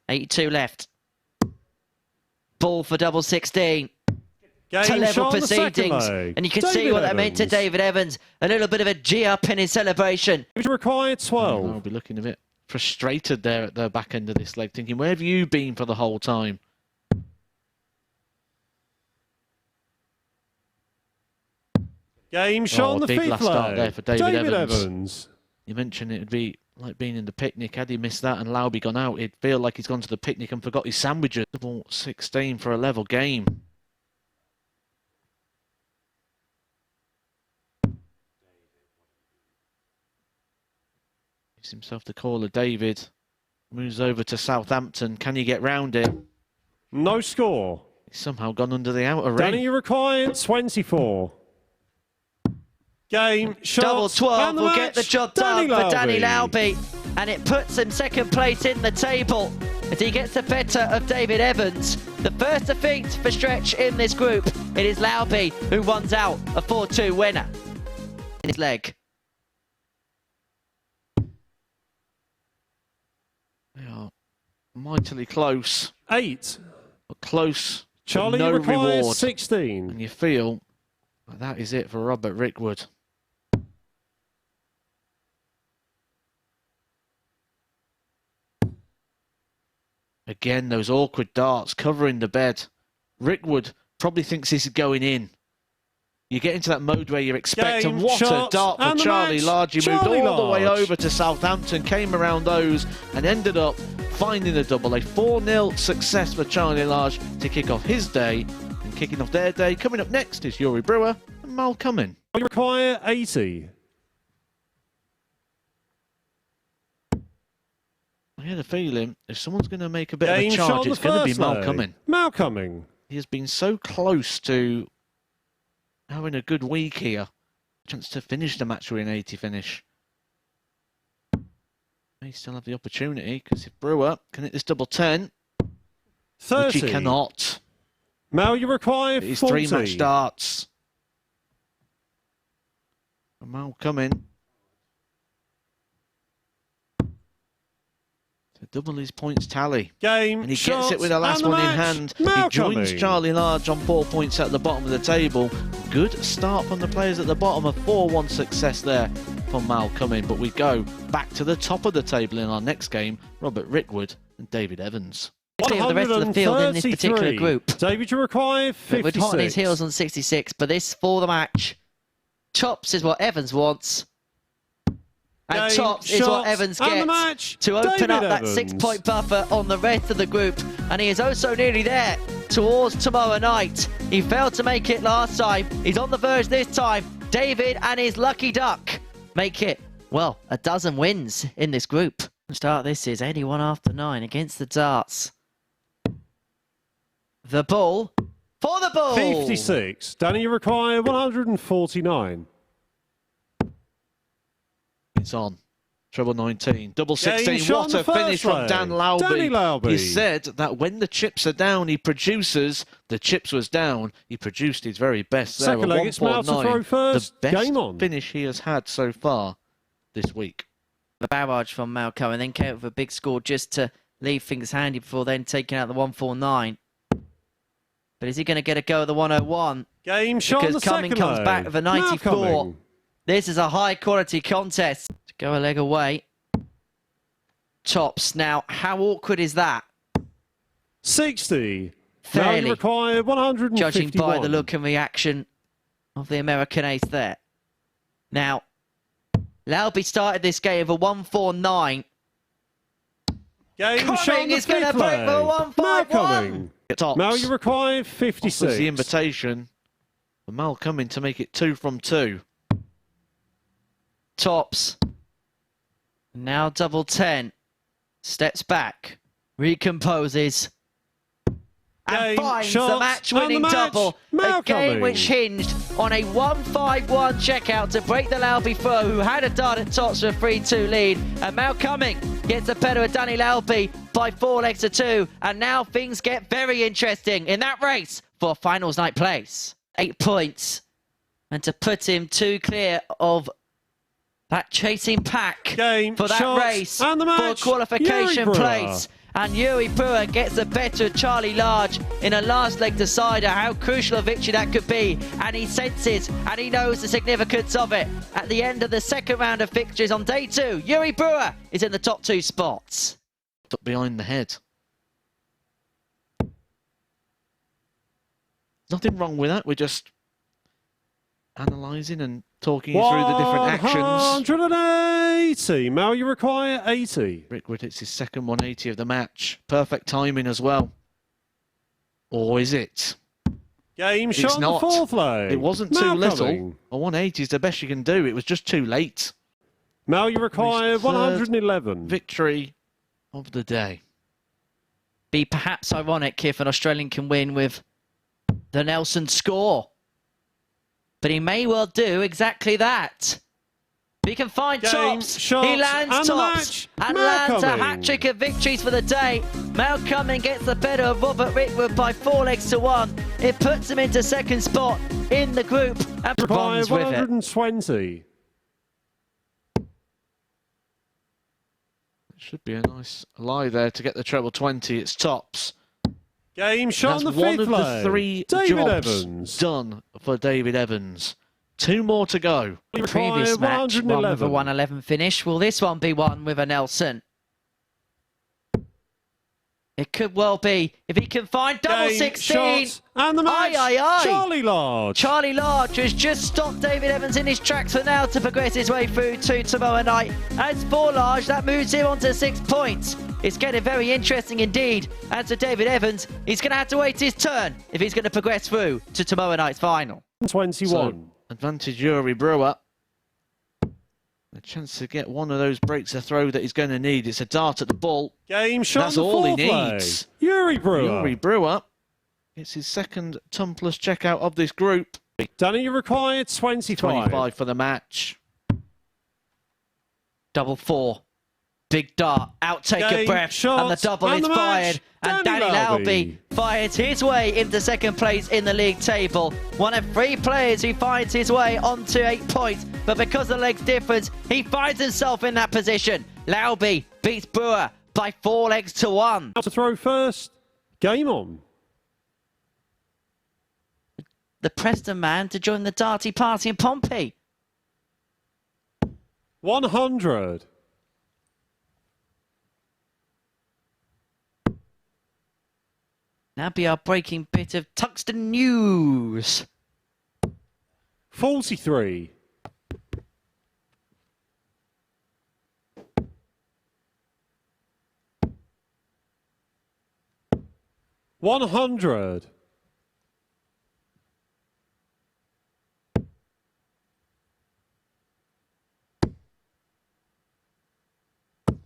82 left. Ball for double 16. Game To level shot on the second proceedings. leg. And you can David see what that meant to Evans. David Evans. A little bit of a G-up in his celebration. Required 12. I'll be looking a bit frustrated there at the back end of this leg, thinking, where have you been for the whole time? Game shot on the big fifth last start there leg. for David Evans. You mentioned it would be like being in the picnic. Had he missed that and Lauby gone out, it'd feel like he's gone to the picnic and forgot his sandwiches. Double 16 for a level game. Gives himself the caller, David. Moves over to Southampton. Can you get round it? No score. He's somehow gone under the outer ring. Danny required 24. Game shot. Double 12 will get the job done for Danny Lauby. Lauby. And it puts him second place in the table as he gets the better of David Evans. The first defeat for Stretch in this group. It is Lauby who runs out a 4-2 winner in his leg. They are mightily close. 8. But close. Charlie no requires reward. 16. And you feel like that is it for Robert Rickwood. Again, those awkward darts covering the bed. Rickwood probably thinks this is going in. You get into that mode where you're expecting Game, what shot, a dart for and the Charlie match. Large. He Charlie moved all the way Large. over to Southampton, came around those and ended up finding a double. A 4-0 success for Charlie Large to kick off his day. And kicking off their day, coming up next is Yuri Brewer and Mal Cumming. You require 80. I had a feeling if someone's going to make a bit Game of a shot charge, on the it's going to be first Mal leg. Cumming. Mal Cumming. He has been so close to having a good week here. Chance to finish the match with an 80 finish. May still have the opportunity, because if Brewer can hit this double 10, 30. which he cannot, Mal, you require it is 40. 3 match darts. Mal Cumming to double his points tally. Game, And he shot, gets it with the last and the one in match. hand. Mal He joins Cumming. Charlie Large on 4 points at the bottom of the table. Good start from the players at the bottom. A 4-1 success there from Mal Cumming. But we go back to the top of the table in our next game. Robert Rickwood and David Evans. The rest of the field in this particular 133. group. David, you require 56. Rickwood hot on his heels on 66, but this for the match. Tops is what Evans wants. And Game, tops is what shot, Evans and the gets match. to open David up that Evans. 6-point buffer on the rest of the group. And he is oh so nearly there towards tomorrow night. He failed to make it last time. He's on the verge this time. David and his lucky duck make it, well, a dozen wins in this group. Start this is 81 after 9 against the darts. The ball for the ball. 56. Danny, you require 149. It's on. Treble 19. Double 16. shot What on the a finish first from leg. Dan Lauby. Danny Lauby. He said that when the chips are down, he produces. The chips was down. He produced his very best there. Second A leg, it's Mal to 1.9. throw first. The best Game on. finish he has had so far this week. The barrage from Mal Cumming, then came up with a big score just to leave things handy before then taking out the 149. But is he going to get a go at the 101? Game shot on the Because Cumming second comes leg. back with a Mal 94. Cumming. This is a high quality contest. To go a leg away. Tops. Now, how awkward is that? 60. Now Fairly, you require 151. judging by the look and reaction of the American ace there. Now, Lauby started this game with a 149. Game shot on Cumming the is going to fifth break leg. for a Mal 151. Cumming. Tops. Now you require 56. Offers the invitation for Mal Cumming to make it 2 from 2. Tops. Now double 10. Steps back. Recomposes. And Game, finds the shot, match-winning and the match. double. Mal A game Cumming. which hinged on a 151 checkout to break the Lauby throw, who had a dart at tops for a 3-2 lead. And Mal Cumming gets the better of Danny Lauby by 4 legs to 2. And now things get very interesting in that race for finals night place. 8 points. And to put him too clear of that chasing pack Game, for that shot, race and the match. for qualification Yuri Brewer. place. And Yuri Brewer gets the better of Charlie Large in a last leg decider. How crucial a victory that could be. And he senses and he knows the significance of it. At the end of the second round of fixtures on day 2, Yuri Brewer is in the top 2 spots. Behind the head. Nothing wrong with that. We're just analysing and talking through the different actions. 180. Mal, you require 80. Rickwood hits his second 180 of the match. Perfect timing as well. Or is it? Game It's shot on the not. 4th leg. It wasn't too little. A 180 is the best you can do. It was just too late. Mal, you require His third 111. Victory of the day. Be perhaps ironic if an Australian can win with the Nelson score. But he may well do exactly that. If he can find Game, tops, shots, he lands and the tops match. and Mal lands a Cumming. hat-trick of victories for the day. Mal Cumming gets the better of Robert Rickwood by 4 legs to 1. It puts him into second spot in the group and Require runs with it. 120. Should be a nice lie there to get the treble 20. It's tops. Game shot That's on the one 5th of leg. the 3 David jobs Evans. done for David Evans. 2 more to go. You require Previous match, one with a 111. 111 finish. Will this one be one with a Nelson? It could well be. If he can find double Game, 16. shots, and the match. Aye, aye, aye. Charlie Large. Charlie Large has just stopped David Evans in his tracks for now to progress his way through to tomorrow night. As for Large, that moves him on to 6 points. It's getting very interesting indeed. As for David Evans, he's going to have to wait his turn if he's going to progress through to tomorrow night's final. 21. So, advantage Yuri Brewer. A chance to get one of those breaks of throw that he's going to need. It's a dart at the ball. Game shot That's on the all he 4th leg. needs. Yuri Brewer. Yuri Brewer gets his second ton plus checkout of this group. Danny, you require 25. 25 for the match. Double 4. Big dart, outtake Game, of breath, shots, and the double and is the match. fired. And Danny Danny Lalby. Lalby fires his way into second place in the league table. One of 3 players who finds his way onto 8 points, but because of the legs difference, he finds himself in that position. Lalby beats Brewer by 4 legs to 1. To throw first. Game on. The Preston man to join the darty party in Pompey. 100. Now be our breaking bit of Tungsten news. 43. 100.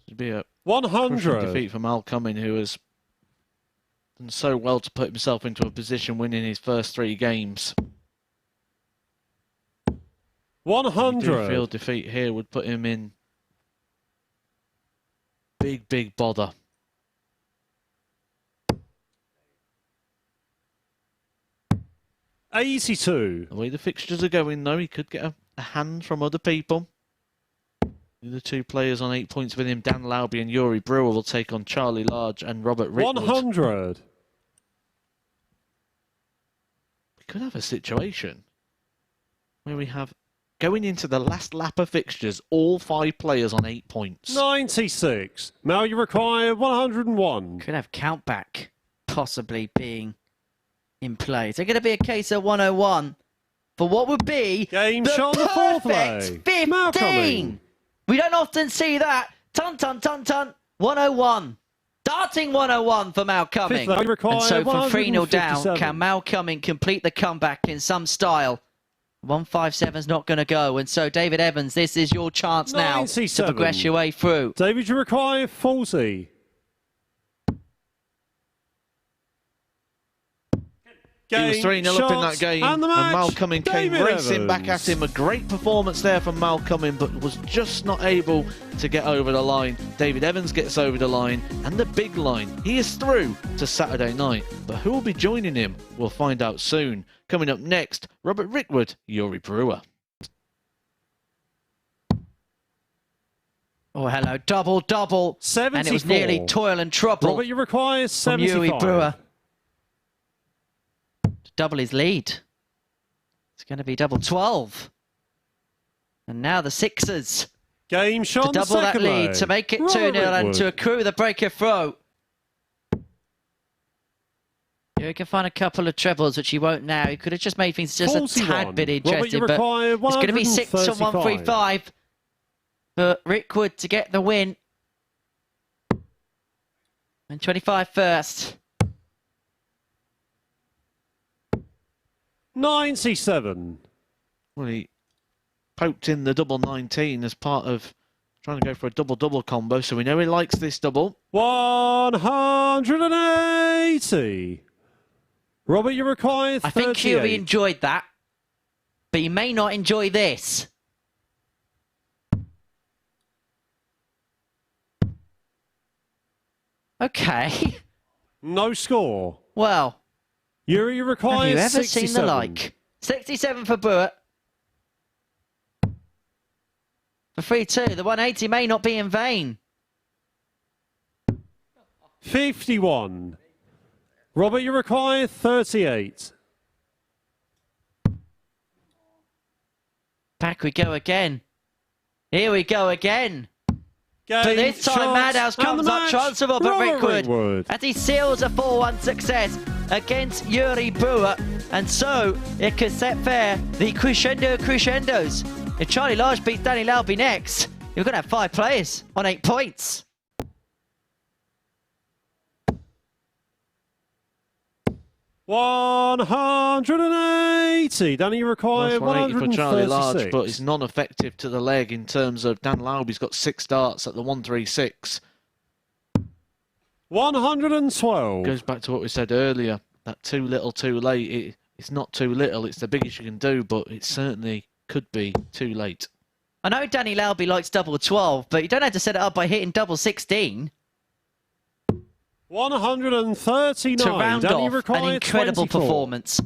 Should be a crushing 100. defeat for Mal Cumming, who has done so well to put himself into a position winning his first 3 games. I do 100. feel defeat here would put him in big bother. $82. The way the fixtures are going, though, he could get a hand from other people. The other 2 players on 8 points with him, Dan Lalby and Yuri Brewer, will take on Charlie Large and Robert Rickwood. 100. We could have a situation where we have, going into the last lap of fixtures, all 5 players on 8 points. 96. Now you require 101. Could have countback possibly being in play. Is it going to be a case of 101 for what would be Game the shot on the 4th perfect leg. Mal 15? Cumming. We don't often see that. 101. Darting 101 for Mal Cumming. Fifth leg required And so from 3-0 down, 157. can Mal Cumming complete the comeback in some style? 157's not going to go. And so David Evans, this is your chance now to 97. progress your way through. David, you require 40. He was 3-0 up in that game, and, Mal Cumming came David racing back Evans. at him. A great performance there from Mal Cumming, but was just not able to get over the line. David Evans gets over the line, and the big line. He is through to Saturday night, but who will be joining him? We'll find out soon. Coming up next, Robert Rickwood, Yuri Brewer. Oh, hello. Double, double. 74. And it was nearly toil and trouble Robert, you require from 75. Yuri Brewer to double his lead. It's going to be double 12. And now the Sixers Game shot to on the double that second lead, leg. to make it Robert 2-0 and Rickwood. to accrue the break of throw. He can find a couple of trebles, which he won't now. He could have just made things just 41. a tad bit Robert, interesting, you but require it's going to be 6 on 135. 135 for Rickwood to get the win. And 25 first. 97. Well, he poked in the double 19 as part of trying to go for a double-double combo, so we know he likes this double. 180. Robert, you require 38. I think Huey enjoyed that, but he may not enjoy this. Okay. No score. Well, Yuri, you have require you ever 67. seen the like? 67 for Brewer. For 3-2, the 180 may not be in vain. 51. Robert, you require 38. Back we go again. Here we go again. Game But this time, shot, Madhouse and comes the up match, chance for Robert Rickwood as he seals a 4-1 success against Yuri Brewer. And so it could set fair the crescendos. If Charlie Large beats Danny Laube next, you're going to have 5 players on 8 points. $180. Danny, you require That's 180 for Charlie Large, 136. but it's non-effective to the leg in terms of Dan Lauby's got 6 darts at the 136. 112. Goes back to what we said earlier, that too little, too late. It's not too little, it's the biggest you can do, but it certainly could be too late. I know Danny Laube likes double 12, but you don't have to set it up by hitting double 16 139. to round Danny, off an require incredible 24. performance.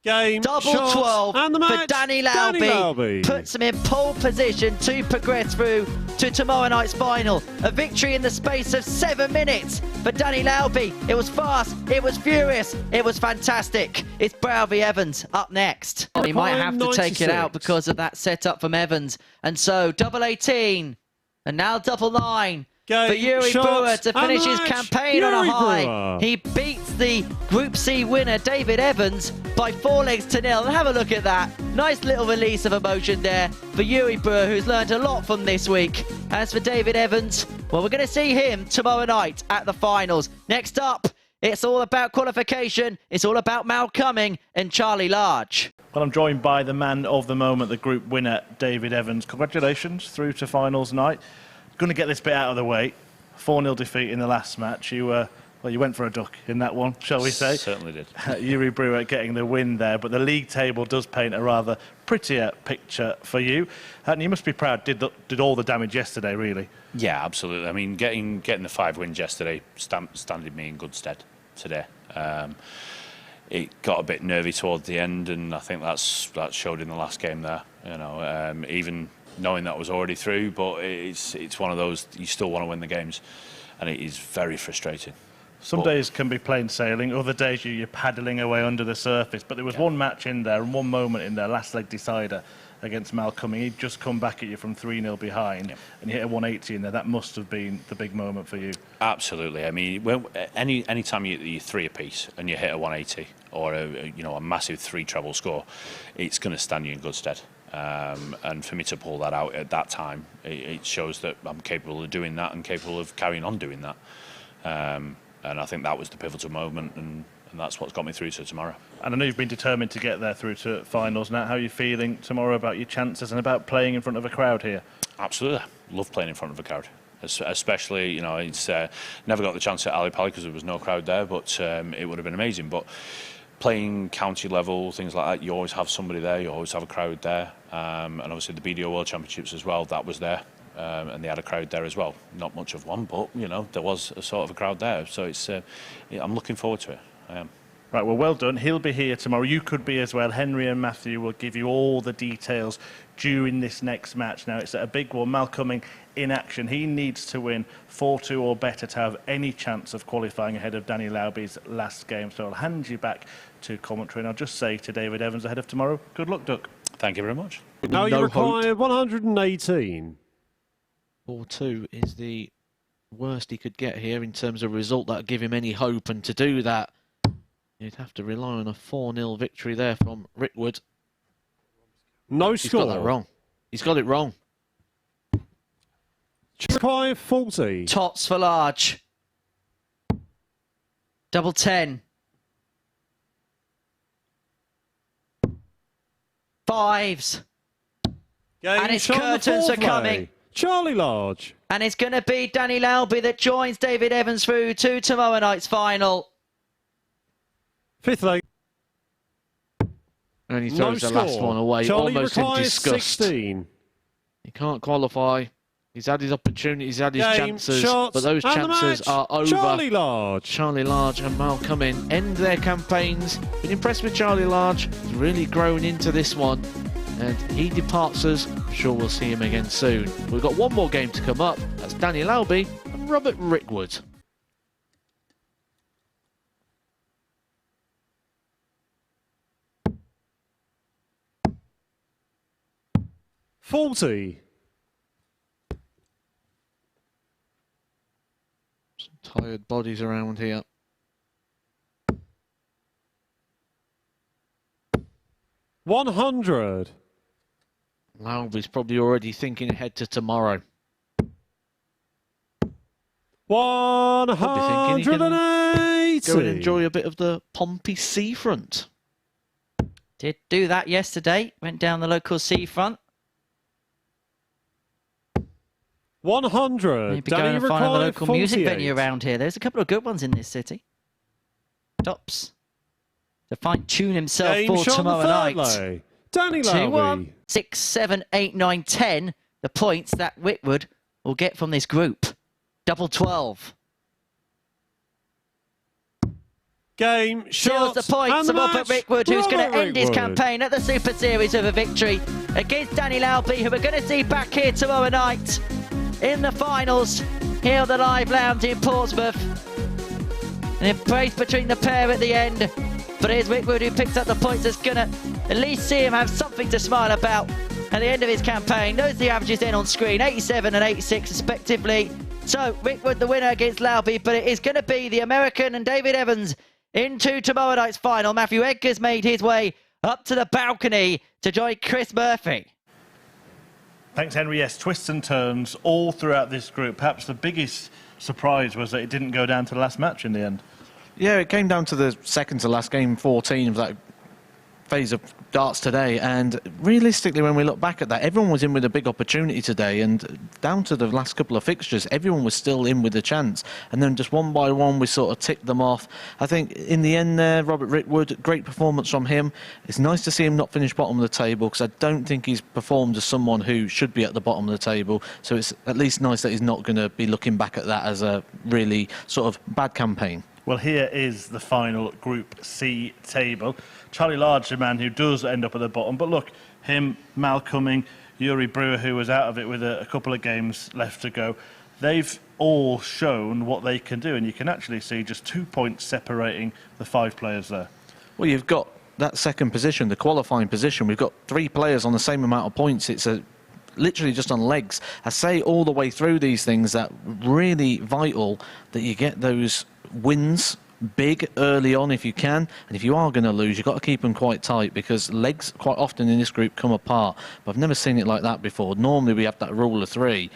Game Double shot, 12 and the for match. Danny Danny Laube Laube. puts him in pole position to progress through to tomorrow night's final. A victory in the space of 7 minutes for Danny Laube. It was fast, it was furious, it was fantastic. It's Brow v Evans up next. He might have to take it out 96. because of that setup from Evans. And so double 18 and now double 9. For Yuri Brewer to finish his campaign on a high. Brewer. He beats the Group C winner, David Evans, by 4 legs to 0. And have a look at that. Nice little release of emotion there for Yuri Brewer, who's learned a lot from this week. As for David Evans, well, we're going to see him tomorrow night at the finals. Next up, it's all about qualification. It's all about Mal Cumming and Charlie Large. Well, I'm joined by the man of the moment, the group winner, David Evans. Congratulations, through to finals night. Going to get this bit out of the way. 4-0 defeat in the last match. You went for a duck in that one, shall we say? Certainly did. Yuri Brewer getting the win there, but the league table does paint a rather prettier picture for you. And you must be proud. Did all the damage yesterday, really? Yeah, absolutely. I mean, getting the 5 wins yesterday standing me in good stead today. It got a bit nervy towards the end, and I think that showed in the last game there. You know, even knowing that was already through, but it's one of those, you still want to win the games, and it is very frustrating. Some days can be plain sailing, other days you're paddling away under the surface, but there was one match in there and one moment in there, last leg decider against Mal Cumming. He'd just come back at you from 3-0 behind, and you hit a 180 in there. That must have been the big moment for you. Absolutely. I mean, any time you're 3 apiece and you hit a 180 or a massive 3 treble score, it's going to stand you in good stead. And for me to pull that out at that time, it shows that I'm capable of doing that and capable of carrying on doing that. And I think that was the pivotal moment, and that's what's got me through to tomorrow. And I know you've been determined to get there through to finals. Now, how are you feeling tomorrow about your chances and about playing in front of a crowd here? Absolutely. Love playing in front of a crowd. Especially, it's never got the chance at Ali Pali because there was no crowd there, but it would have been amazing. But playing county level, things like that, you always have somebody there, you always have a crowd there. And obviously the BDO World Championships as well, that was there. And they had a crowd there as well. Not much of one, but, there was a sort of a crowd there. So I'm looking forward to it. I am. Right, well done. He'll be here tomorrow. You could be as well. Henry and Matthew will give you all the details during this next match. Now, it's a big one. Mal Cumming in action. He needs to win 4-2 or better to have any chance of qualifying ahead of Danny Lauby's last game. So I'll hand you back to commentary, and I'll just say to David Evans ahead of tomorrow, good luck, Duck. Thank you very much. Now you No require 118. 4-2 is the worst he could get here in terms of result that would give him any hope, and to do that, you'd have to rely on a 4-0 victory there from Rickwood. No He's score. got that wrong. He's got it wrong. Require 40. Tots for large. Double 10. 5s. Game And it's shot on the curtains are foreplay. coming. Charlie Large. And it's going to be Danny Lauby that joins David Evans through to tomorrow night's final. Fifth leg. And he No throws the score. last one away, Charlie almost in requires disgust. 16. He can't qualify. He's had his opportunities, he's had his Game, chances, shots, but those and the chances match. are over. Charlie Large. Charlie Large and Mal Cumming end their campaigns. Been impressed with Charlie Large. He's really grown into this one. And he departs us. I'm sure we'll see him again soon. We've got one more game to come up. That's Danny Lauby and Robert Rickwood. $40. Some tired bodies around here. $100. Lauby's probably already thinking ahead to tomorrow. Probably thinking he can 180. Go and enjoy a bit of the Pompey seafront. Did do that yesterday. Went down the local seafront. 100. Maybe Danny going to find a required local music 48. venue around here. There's a couple of good ones in this city. Tops. To fine tune himself Game for shot on the tomorrow third night. leg. Danny 2-1, Lauby. 6, 7, 8, 9, 10. The points that Whitwood will get from this group. Double 12. Game Seals shot the points and the of Robert match. Rickwood, who's going Robert to end his Rickwood. campaign at the Super Series with a victory against Danny Lauby, who we're going to see back here tomorrow night in the finals here at the Live Lounge in Portsmouth. An embrace between the pair at the end. But here's Rickwood, who picks up the points. That's going to at least see him have something to smile about at the end of his campaign. Those are the averages then on screen, 87 and 86 respectively. So Rickwood the winner against Lauby, but it is going to be the American and David Evans into tomorrow night's final. Matthew Edgar's made his way up to the balcony to join Chris Murphy. Thanks, Henry. Yes, twists and turns all throughout this group. Perhaps the biggest surprise was that it didn't go down to the last match in the end. Yeah, it came down to the second to last game, 14 of that phase of darts today, and realistically when we look back at that, everyone was in with a big opportunity today, and down to the last couple of fixtures everyone was still in with a chance, and then just one by one we sort of ticked them off. I think in the end there, Robert Rickwood, great performance from him. It's nice to see him not finish bottom of the table, because I don't think he's performed as someone who should be at the bottom of the table, so it's at least nice that he's not going to be looking back at that as a really sort of bad campaign. Well, here is the final Group C table. Charlie Large, the man who does end up at the bottom. But look, him, Mal Cumming, Yuri Brewer, who was out of it with a couple of games left to go, they've all shown what they can do. And you can actually see just 2 points separating the 5 players there. Well, you've got that second position, the qualifying position. We've got 3 players on the same amount of points. It's literally just on legs. I say all the way through these things that really vital that you get those wins big early on if you can, and if you are going to lose, you've got to keep them quite tight, because legs quite often in this group come apart, but I've never seen it like that before. Normally we have that rule of 3.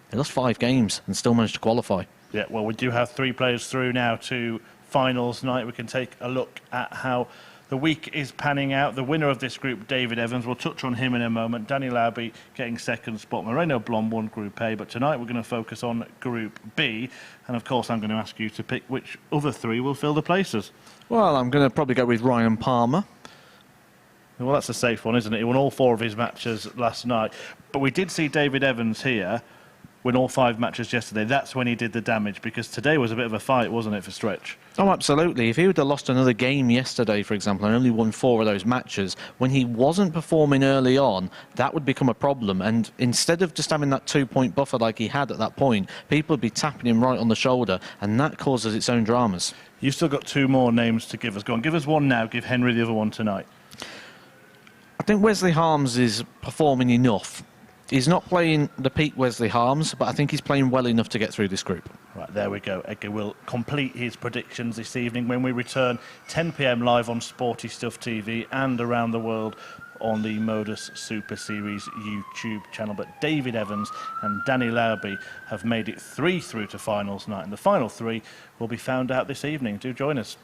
They lost 5 games and still managed to qualify. Yeah, well, we do have 3 players through now to finals night. We can take a look at how the week is panning out. The winner of this group, David Evans, we'll touch on him in a moment. Danny Lauby getting second spot. Moreno Blom won Group A, but tonight we're going to focus on Group B. And of course, I'm going to ask you to pick which other 3 will fill the places. Well, I'm going to probably go with Ryan Palmer. Well, that's a safe one, isn't it? He won all 4 of his matches last night. But we did see David Evans here win all 5 matches yesterday, that's when he did the damage, because today was a bit of a fight, wasn't it, for Stretch? Oh, absolutely. If he would have lost another game yesterday, for example, and only won 4 of those matches, when he wasn't performing early on, that would become a problem. And instead of just having that 2-point buffer like he had at that point, people would be tapping him right on the shoulder, and that causes its own dramas. You've still got 2 more names to give us. Go on, give us one now, give Henry the other one tonight. I think Wesley Harms is performing enough. He's not playing the peak Wesley Harms, but I think he's playing well enough to get through this group. Right, there we go. Edgar will complete his predictions this evening when we return 10 p.m. live on Sporty Stuff TV and around the world on the Modus Super Series YouTube channel. But David Evans and Danny Lauby have made it 3 through to finals night, and the final 3 will be found out this evening. Do join us.